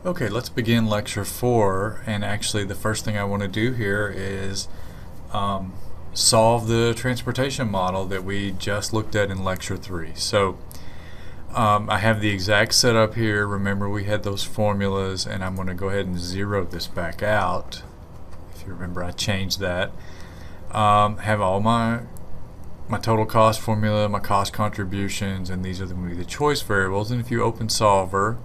Okay, let's begin lecture 4, and actually the first thing I want to do here is solve the transportation model that we just looked at in lecture 3. So I have the exact setup here. Remember, we had those formulas, and I'm going to go ahead and zero this back out. If you remember, I changed that. Have all my total cost formula, my cost contributions, and these are going to be the choice variables. And if you open Solver,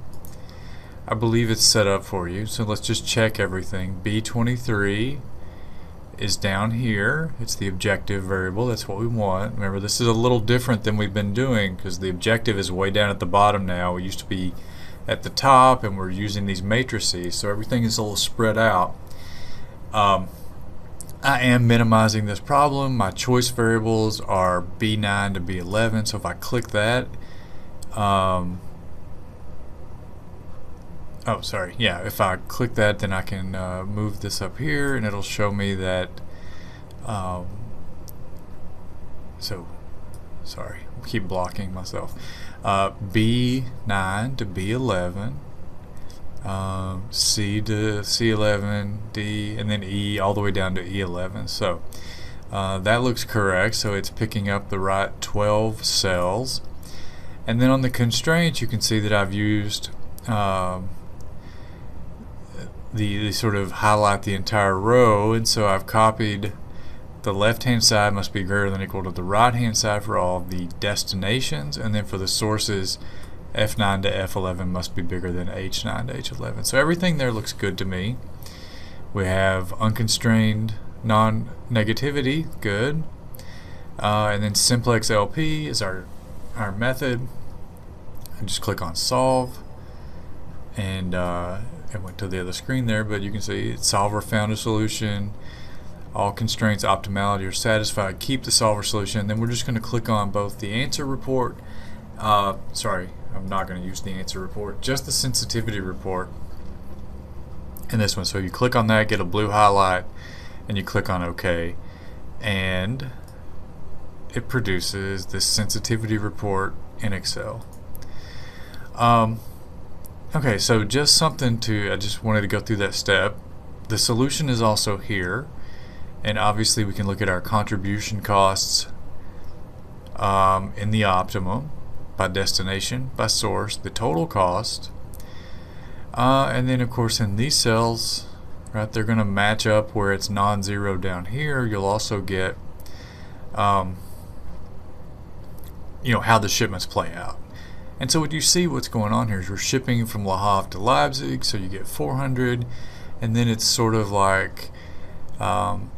I believe it's set up for you. So let's just check everything. B23 is down here. It's the objective variable. That's what we want. Remember, this is a little different than we've been doing because the objective is way down at the bottom now. We used to be at the top, and we're using these matrices, so everything is a little spread out. I am minimizing this problem. My choice variables are B9 to B11, so if I click that, if I click that, then I can move this up here, and it'll show me that. Sorry, I keep blocking myself. B9 to B11, C to C11, D, and then E all the way down to E11. So that looks correct. So it's picking up the right 12 cells. And then on the constraints, you can see that I've used the sort of highlight the entire row, and so I've copied the left hand side must be greater than or equal to the right hand side for all of the destinations, and then for the sources, F9 to F11 must be bigger than H9 to H11. So everything there looks good to me. We have unconstrained non-negativity, good, and then simplex LP is our method. I just click on solve, and it went to the other screen there, but you can see solver found a solution. All constraints optimality are satisfied. Keep the solver solution. Then we're just going to click on both the answer report. Sorry, I'm not going to use the answer report. Just the sensitivity report. And this one. So you click on that, get a blue highlight, and you click on OK, and it produces this sensitivity report in Excel. Okay, so just something I just wanted to go through that step. The solution is also here, and obviously we can look at our contribution costs in the optimum, by destination, by source, the total cost, and then of course in these cells, right, they're going to match up where it's non-zero down here. You'll also get how the shipments play out. And so what you see what's going on here is we're shipping from Le Havre to Leipzig, so you get 400, and then it's sort of like, well,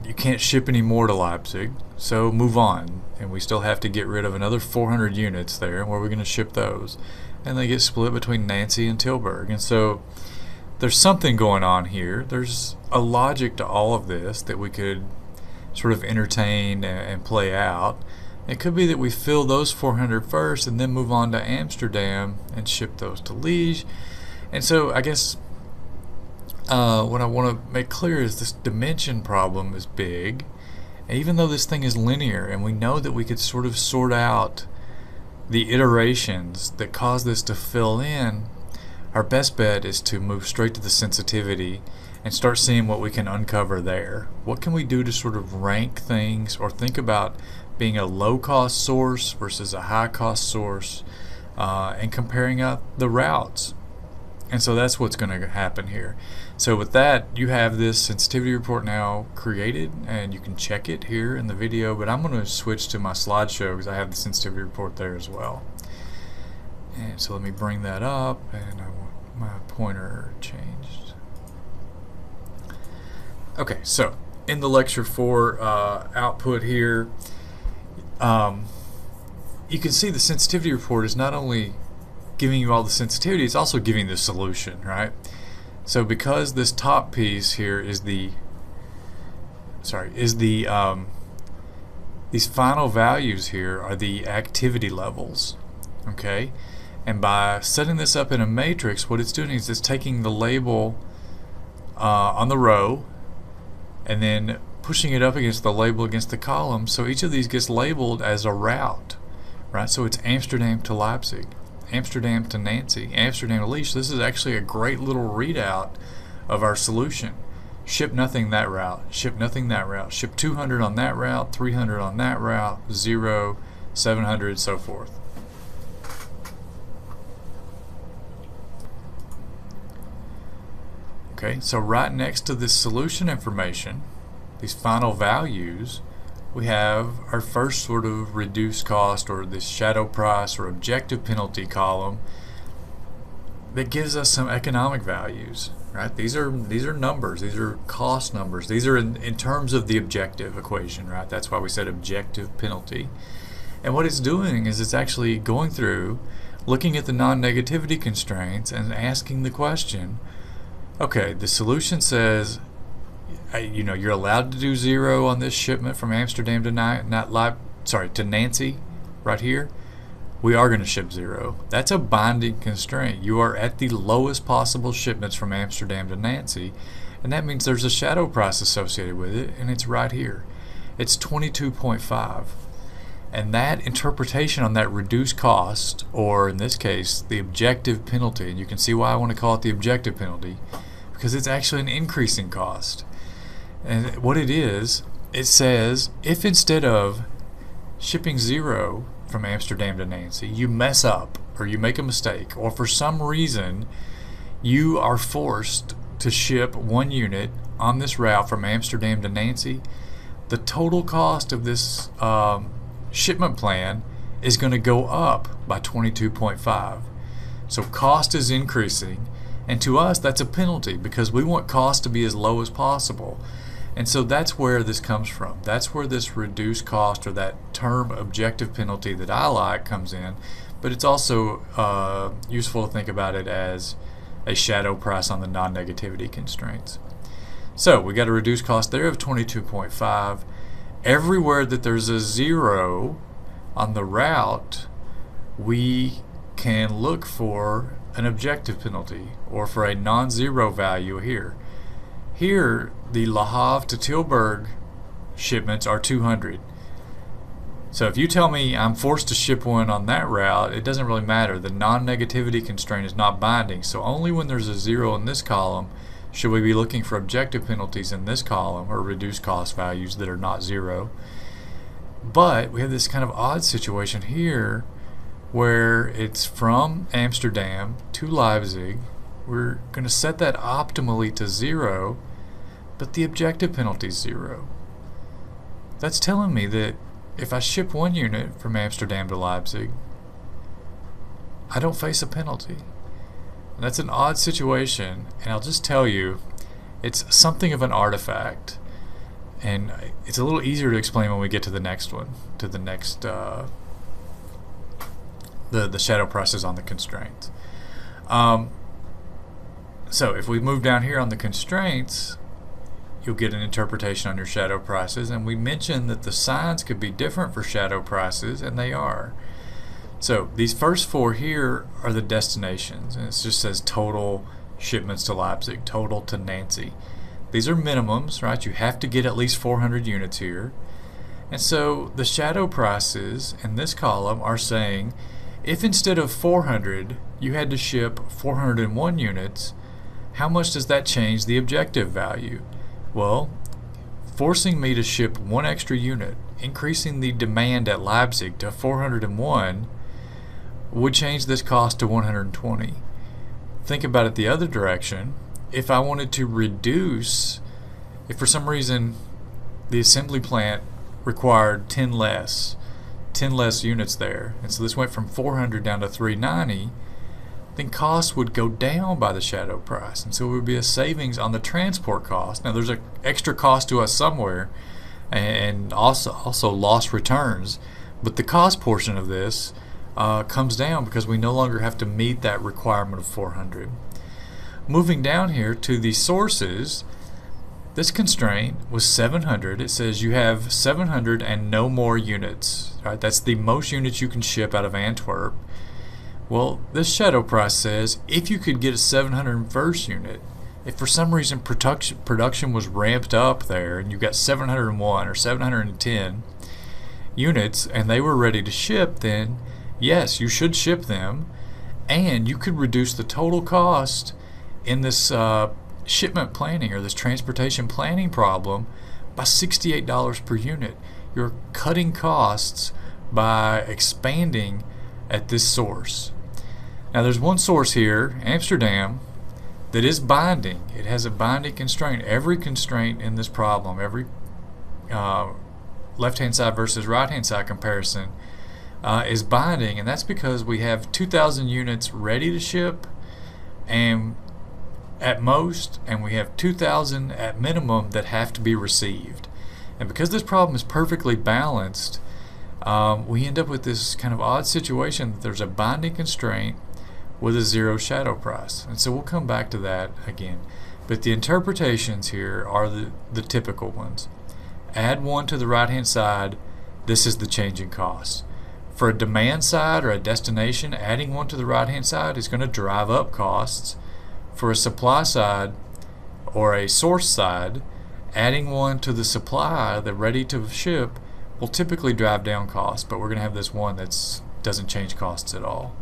you can't ship any more to Leipzig, so move on. And we still have to get rid of another 400 units there. Where are we going to ship those? And they get split between Nancy and Tilburg. And so there's something going on here. There's a logic to all of this that we could sort of entertain and play out. It could be that we fill those 400 first and then move on to Amsterdam and ship those to Liège. And so I guess what I want to make clear is this dimension problem is big. And even though this thing is linear and we know that we could sort of sort out the iterations that cause this to fill in, our best bet is to move straight to the sensitivity and start seeing what we can uncover there. What can we do to sort of rank things or think about being a low-cost source versus a high-cost source, and comparing out the routes. And so that's what's going to happen here. So with that, you have this sensitivity report now created, and you can check it here in the video, but I'm going to switch to my slideshow because I have the sensitivity report there as well. And so let me bring that up, and I want my pointer changed. Okay, so in the lecture 4 output here, you can see the sensitivity report is not only giving you all the sensitivity, it's also giving the solution, right? So because this top piece here is these final values here are the activity levels, okay? And by setting this up in a matrix, what it's doing is it's taking the label on the row and then pushing it up against the label against the column, so each of these gets labeled as a route, right? So it's Amsterdam to Leipzig. Amsterdam to Nancy, Amsterdam to Leash, this is actually a great little readout of our solution. Ship nothing that route, ship nothing that route, ship 200 on that route, 300 on that route, 0, 700, so forth. Okay, so right next to this solution information, these final values, we have our first sort of reduced cost, or this shadow price or objective penalty column that gives us some economic values, right? These are numbers, these are cost numbers, these are in terms of the objective equation, right? That's why we said objective penalty. And what it's doing is it's actually going through, looking at the non-negativity constraints and asking the question, okay, the solution says, you're allowed to do 0 on this shipment from Amsterdam to Nancy, right here. We are going to ship 0. That's a binding constraint. You are at the lowest possible shipments from Amsterdam to Nancy, and that means there's a shadow price associated with it, and it's right here. It's 22.5. And that interpretation on that reduced cost, or in this case, the objective penalty, and you can see why I want to call it the objective penalty, because it's actually an increasing cost. And what it is, it says, if instead of shipping 0 from Amsterdam to Nancy, you mess up, or you make a mistake, or for some reason you are forced to ship 1 unit on this route from Amsterdam to Nancy, the total cost of this shipment plan is going to go up by 22.5. So cost is increasing, and to us that's a penalty because we want cost to be as low as possible. And so that's where this comes from. That's where this reduced cost, or that term objective penalty that I like, comes in. But it's also useful to think about it as a shadow price on the non-negativity constraints. So we got a reduced cost there of 22.5. Everywhere that there's a 0 on the route, we can look for an objective penalty, or for a non-zero value here. Here, the Le Havre to Tilburg shipments are 200. So if you tell me I'm forced to ship 1 on that route, it doesn't really matter. The non-negativity constraint is not binding. So only when there's a 0 in this column should we be looking for objective penalties in this column, or reduced cost values that are not 0. But we have this kind of odd situation here where it's from Amsterdam to Leipzig. We're going to set that optimally to 0, but the objective penalty is 0. That's telling me that if I ship 1 unit from Amsterdam to Leipzig, I don't face a penalty. And that's an odd situation, and I'll just tell you, it's something of an artifact, and it's a little easier to explain when we get to the next one, to the next, the shadow prices on the constraints. So if we move down here on the constraints, you'll get an interpretation on your shadow prices, and we mentioned that the signs could be different for shadow prices, and they are. So these first 4 here are the destinations, and it just says total shipments to Leipzig, total to Nancy. These are minimums, right? You have to get at least 400 units here. And so the shadow prices in this column are saying, if instead of 400 you had to ship 401 units, how much does that change the objective value? Well, forcing me to ship 1 extra unit, increasing the demand at Leipzig to 401, would change this cost to 120. Think about it the other direction. If I wanted to reduce, if for some reason the assembly plant required 10 less units there, and so this went from 400 down to 390, then costs would go down by the shadow price, and so it would be a savings on the transport cost. Now there's an extra cost to us somewhere, and also lost returns, but the cost portion of this comes down because we no longer have to meet that requirement of 400. Moving down here to the sources, this constraint was 700. It says you have 700 and no more units. Right? That's the most units you can ship out of Antwerp. Well, this shadow price says if you could get a 701st unit, if for some reason production was ramped up there and you got 701 or 710 units and they were ready to ship, then yes, you should ship them. And you could reduce the total cost in this shipment planning or this transportation planning problem by $68 per unit. You're cutting costs by expanding at this source. Now there's one source here, Amsterdam, that is binding. It has a binding constraint. Every constraint in this problem, every left-hand side versus right-hand side comparison is binding, and that's because we have 2,000 units ready to ship and at most, and we have 2,000 at minimum that have to be received. And because this problem is perfectly balanced, we end up with this kind of odd situation that there's a binding constraint with a zero shadow price. And so we'll come back to that again. But the interpretations here are the typical ones. Add one to the right-hand side, this is the change in cost. For a demand side or a destination, adding one to the right-hand side is going to drive up costs. For a supply side or a source side, adding one to the supply, the ready to ship, will typically drive down costs, but we're going to have this one that doesn't change costs at all.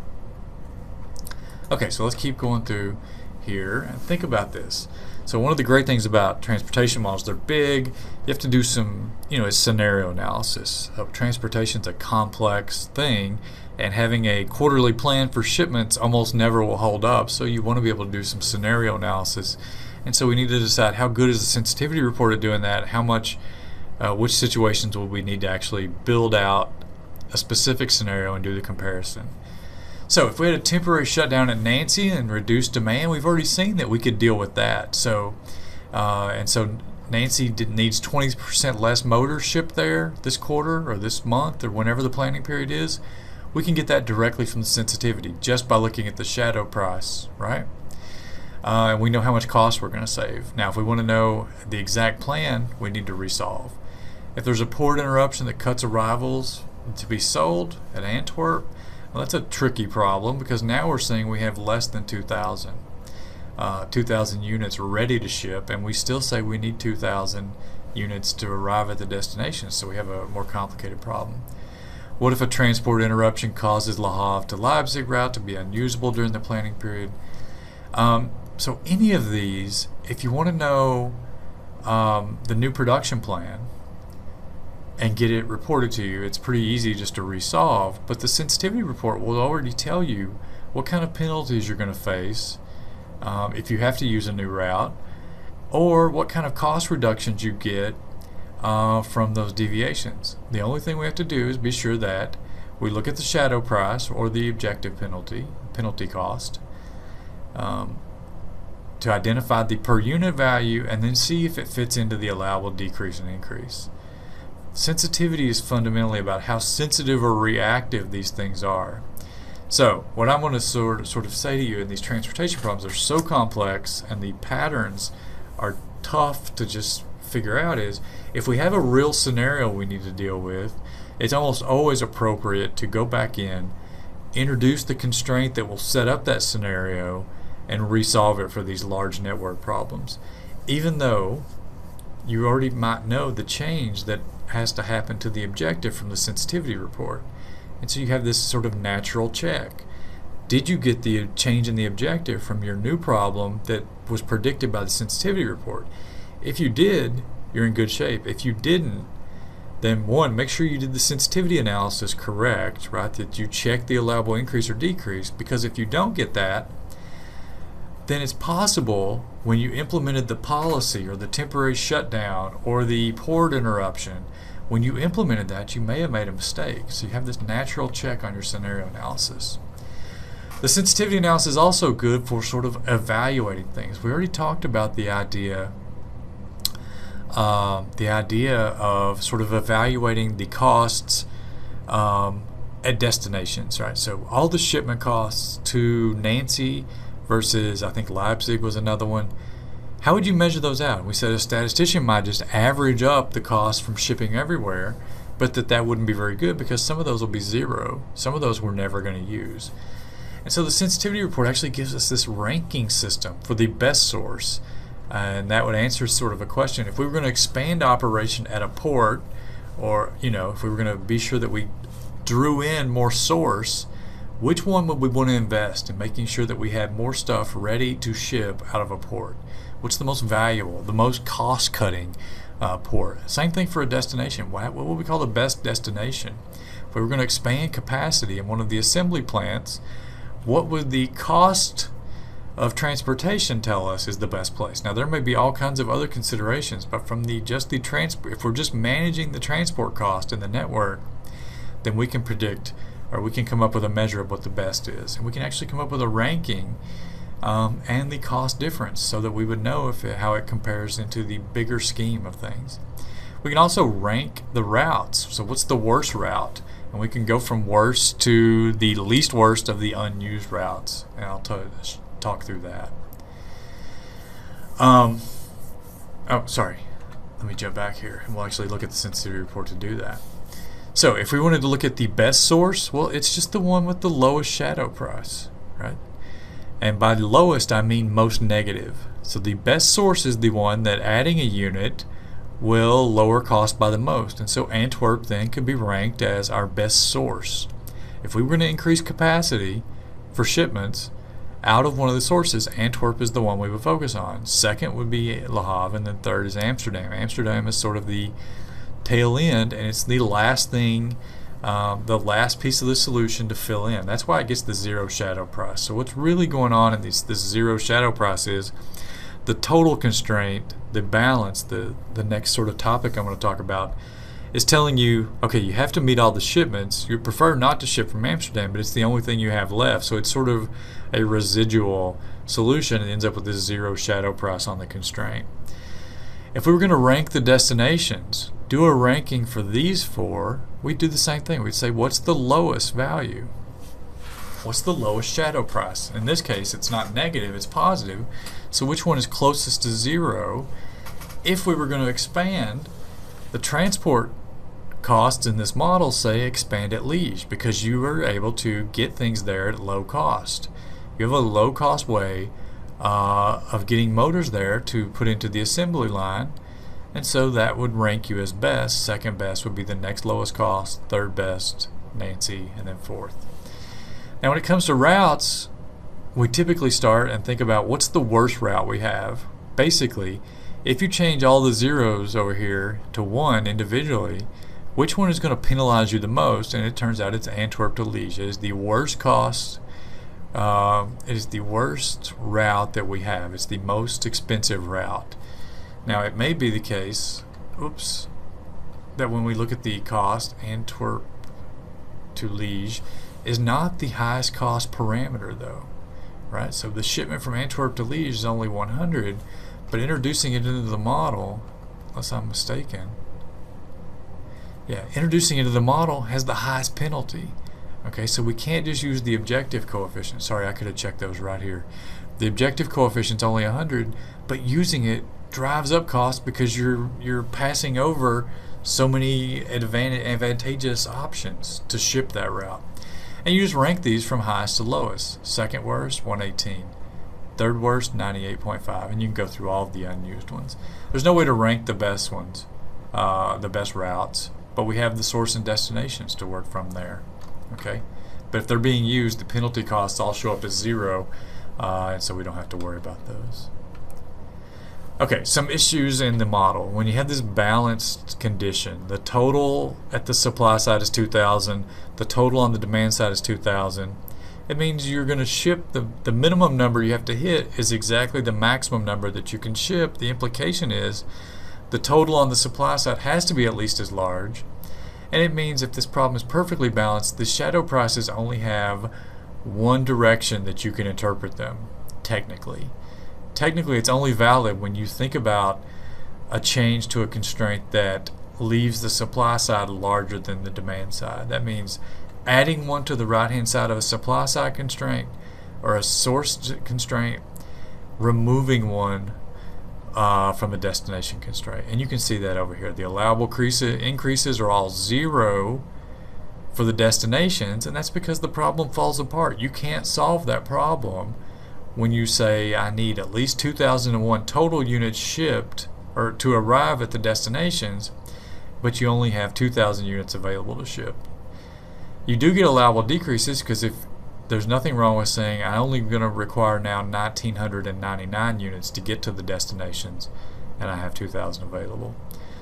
Okay, so let's keep going through here and think about this. So one of the great things about transportation models, they're big. You have to do some, scenario analysis. Transportation's a complex thing, and having a quarterly plan for shipments almost never will hold up. So you want to be able to do some scenario analysis. And so we need to decide how good is the sensitivity report at doing that, how much, which situations will we need to actually build out a specific scenario and do the comparison. So if we had a temporary shutdown at Nancy and reduced demand, we've already seen that we could deal with that. So Nancy needs 20% less motors shipped there this quarter or this month or whenever the planning period is. We can get that directly from the sensitivity just by looking at the shadow price, right? And we know how much cost we're going to save. Now, if we want to know the exact plan, we need to resolve. If there's a port interruption that cuts arrivals to be sold at Antwerp, well, that's a tricky problem because now we're saying we have less than 2,000. 2,000 units ready to ship, and we still say we need 2,000 units to arrive at the destination, so we have a more complicated problem. What if a transport interruption causes Le Havre to Leipzig route to be unusable during the planning period? So any of these, if you want to know the new production plan and get it reported to you, it's pretty easy just to resolve, but the sensitivity report will already tell you what kind of penalties you're going to face if you have to use a new route, or what kind of cost reductions you get from those deviations. The only thing we have to do is be sure that we look at the shadow price or the objective penalty cost to identify the per unit value and then see if it fits into the allowable decrease and increase. Sensitivity is fundamentally about how sensitive or reactive these things are. So what I'm going to sort of say to you in these transportation problems are so complex and the patterns are tough to just figure out is if we have a real scenario we need to deal with, it's almost always appropriate to go back in, introduce the constraint that will set up that scenario, and resolve it for these large network problems. Even though you already might know the change that has to happen to the objective from the sensitivity report. And so you have this sort of natural check. Did you get the change in the objective from your new problem that was predicted by the sensitivity report? If you did, you're in good shape. If you didn't, then one, make sure you did the sensitivity analysis correct, right? That you check the allowable increase or decrease, because if you don't get that, then it's possible when you implemented the policy or the temporary shutdown or the port interruption, when you implemented that, you may have made a mistake. So you have this natural check on your scenario analysis. The sensitivity analysis is also good for sort of evaluating things. We already talked about the idea of sort of evaluating the costs at destinations, right? So all the shipment costs to Nancy versus I think Leipzig was another one. How would you measure those out? We said a statistician might just average up the cost from shipping everywhere, but that wouldn't be very good because some of those will be zero. Some of those we're never going to use. And so the sensitivity report actually gives us this ranking system for the best source. And that would answer sort of a question. If we were going to expand operation at a port, or if we were going to be sure that we drew in more source, which one would we want to invest in making sure that we had more stuff ready to ship out of a port? What's the most valuable, the most cost-cutting port? Same thing for a destination. What would we call the best destination? If we were going to expand capacity in one of the assembly plants, what would the cost of transportation tell us is the best place? Now there may be all kinds of other considerations, but from if we're just managing the transport cost in the network, then we can predict, or we can come up with a measure of what the best is, and we can actually come up with a ranking and the cost difference, so that we would know how it compares into the bigger scheme of things. We can also rank the routes. So what's the worst route? And we can go from worst to the least worst of the unused routes, and I'll talk through that. Oh, sorry. Let me jump back here, and we'll actually look at the sensitivity report to do that. So if we wanted to look at the best source, well, it's just the one with the lowest shadow price, right? And by lowest, I mean most negative. So the best source is the one that adding a unit will lower cost by the most. And so Antwerp then could be ranked as our best source. If we were going to increase capacity for shipments out of one of the sources, Antwerp is the one we would focus on. Second would be Le Havre, and then third is Amsterdam. Amsterdam is sort of the tail end, and it's the last thing, the last piece of the solution to fill in. That's why it gets the zero shadow price. So what's really going on in this zero shadow price is the total constraint, the balance, the next sort of topic I'm going to talk about, is telling you, okay, you have to meet all the shipments. You prefer not to ship from Amsterdam, but it's the only thing you have left. So it's sort of a residual solution. It ends up with this zero shadow price on the constraint. If we were going to rank the destinations, do a ranking for these four, we'd do the same thing. We'd say, what's the lowest value? What's the lowest shadow price? In this case, it's not negative, it's positive. So which one is closest to zero? If we were going to expand, the transport costs in this model say expand at Liège, because you are able to get things there at low cost. You have a low cost way of getting motors there to put into the assembly line, and so that would rank you as best. Second best would be the next lowest cost, third best, Nancy, and then fourth. Now when it comes to routes, we typically start and think about what's the worst route we have. Basically, if you change all the zeros over here to 1 individually, which one is going to penalize you the most? And it turns out it's Antwerp to Liège. It is the worst cost. It is the worst route that we have. It's the most expensive route. Now it may be the case, that when we look at the cost, Antwerp to Liège is not the highest cost parameter though, right? So the shipment from Antwerp to Liège is only 100, but introducing it into the model, unless I'm mistaken, introducing it into the model has the highest penalty. Okay, so we can't just use the objective coefficient. Sorry, I could have checked those right here. The objective coefficient's only 100, but using it drives up costs because you're passing over so many advantageous options to ship that route. And you just rank these from highest to lowest. Second worst, 118. Third worst, 98.5. And you can go through all of the unused ones. There's no way to rank the best ones, the best routes, but we have the source and destinations to work from there. Okay, but if they're being used, the penalty costs all show up as 0, and so we don't have to worry about those. Okay, some issues in the model. When you have this balanced condition, the total at the supply side is 2,000, the total on the demand side is 2,000. It means you're going to ship the minimum number you have to hit is exactly the maximum number that you can ship. The implication is the total on the supply side has to be at least as large. And it means if this problem is perfectly balanced, the shadow prices only have one direction that you can interpret them, technically. Technically, it's only valid when you think about a change to a constraint that leaves the supply side larger than the demand side. That means adding one to the right-hand side of a supply side constraint or a source constraint, removing one from a destination constraint. And you can see that over here. The allowable increases are all 0 for the destinations, and that's because the problem falls apart. You can't solve that problem when you say I need at least 2,001 total units shipped or to arrive at the destinations, but you only have 2,000 units available to ship. You do get allowable decreases because if there's nothing wrong with saying I'm only going to require now 1,999 units to get to the destinations, and I have 2,000 available.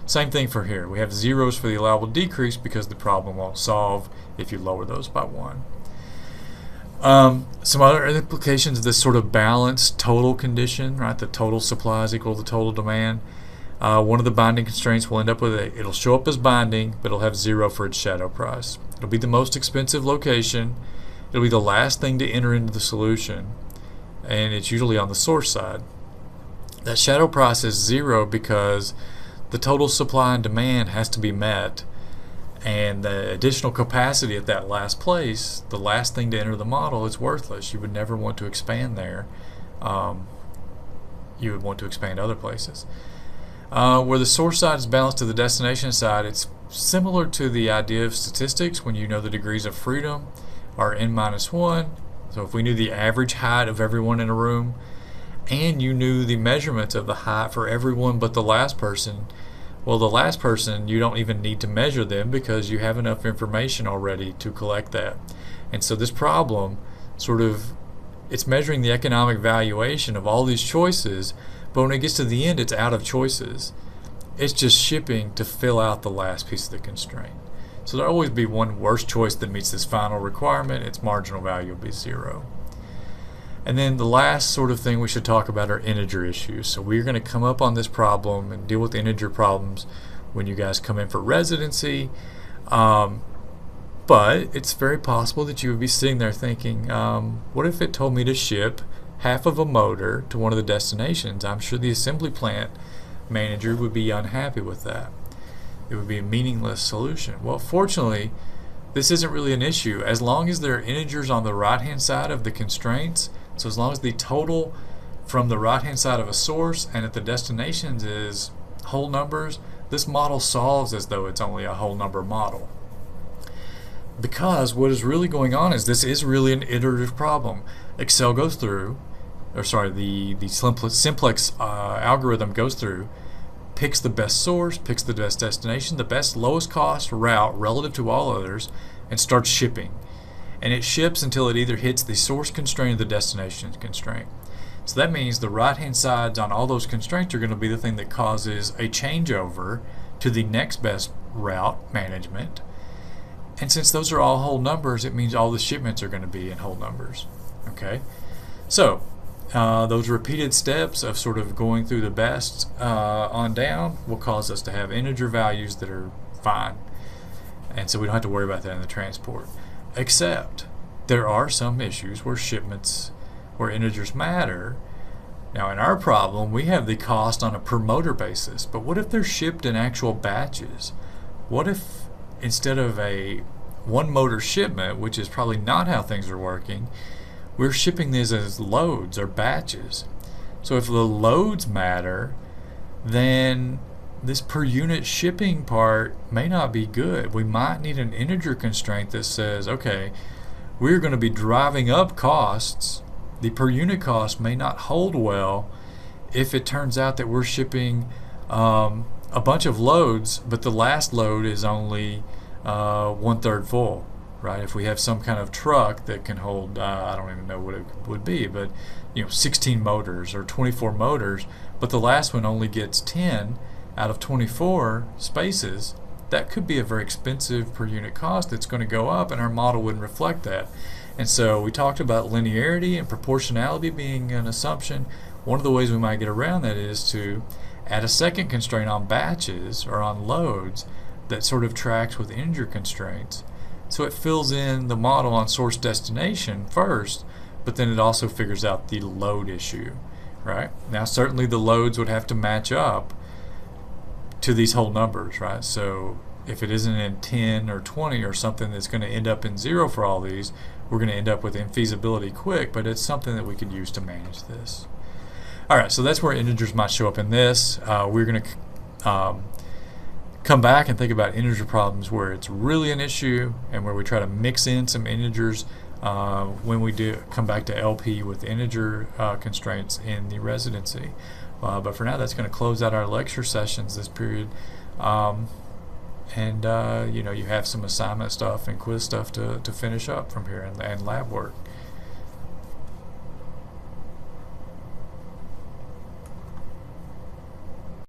Same thing for here. We have zeros for the allowable decrease because the problem won't solve if you lower those by 1. Some other implications of this sort of balanced total condition, right? The total supply is equal to the total demand. One of the binding constraints will end up with it'll show up as binding, but it'll have 0 for its shadow price. It'll be the most expensive location. It'll be the last thing to enter into the solution, and it's usually on the source side. That shadow price is 0 because the total supply and demand has to be met, and the additional capacity at that last place, the last thing to enter the model, is worthless. You would never want to expand there. You would want to expand other places. Where the source side is balanced to the destination side, it's similar to the idea of statistics when you know the degrees of freedom are n-1. So if we knew the average height of everyone in a room, and you knew the measurements of the height for everyone but the last person, well, the last person, you don't even need to measure them because you have enough information already to collect that. And so this problem it's measuring the economic valuation of all these choices, but when it gets to the end, it's out of choices. It's just shipping to fill out the last piece of the constraint. So there'll always be one worse choice that meets this final requirement. Its marginal value will be 0. And then the last sort of thing we should talk about are integer issues. So we're going to come up on this problem and deal with integer problems when you guys come in for residency. But it's very possible that you would be sitting there thinking, what if it told me to ship half of a motor to one of the destinations? I'm sure the assembly plant manager would be unhappy with that. It would be a meaningless solution. Well, fortunately, this isn't really an issue. As long as there are integers on the right-hand side of the constraints, so as long as the total from the right-hand side of a source and at the destinations is whole numbers, this model solves as though it's only a whole number model. Because what is really going on is this is really an iterative problem. Excel goes through, the simplex algorithm goes through, picks the best source, picks the best destination, the best lowest cost route relative to all others, and starts shipping. And it ships until it either hits the source constraint or the destination constraint. So that means the right-hand sides on all those constraints are going to be the thing that causes a changeover to the next best route management. And since those are all whole numbers, it means all the shipments are going to be in whole numbers. Okay, so those repeated steps of sort of going through the best on down will cause us to have integer values that are fine. And so we don't have to worry about that in the transport. Except there are some issues where integers matter. Now in our problem, we have the cost on a per motor basis, but what if they're shipped in actual batches? What if instead of a one motor shipment, which is probably not how things are working, we're shipping these as loads or batches? So if the loads matter, then this per unit shipping part may not be good. We might need an integer constraint that says, okay, we're going to be driving up costs. The per unit cost may not hold well if it turns out that we're shipping a bunch of loads, but the last load is only 1/3 full, right? If we have some kind of truck that can hold, I don't even know what it would be, but 16 motors or 24 motors, but the last one only gets 10 out of 24 spaces, that could be a very expensive per unit cost that's going to go up, and our model wouldn't reflect that. And so we talked about linearity and proportionality being an assumption. One of the ways we might get around that is to add a second constraint on batches or on loads that sort of tracks with integer constraints. So it fills in the model on source destination first, but then it also figures out the load issue, right? Now certainly the loads would have to match up to these whole numbers, right? So if it isn't in 10 or 20 or something that's going to end up in 0 for all these, we're going to end up with infeasibility quick, but it's something that we could use to manage this. Alright, so that's where integers might show up in this. We're going to come back and think about integer problems where it's really an issue and where we try to mix in some integers when we do come back to LP with integer constraints in the residency. But for now, that's going to close out our lecture sessions this period. You have some assignment stuff and quiz stuff to finish up from here and lab work.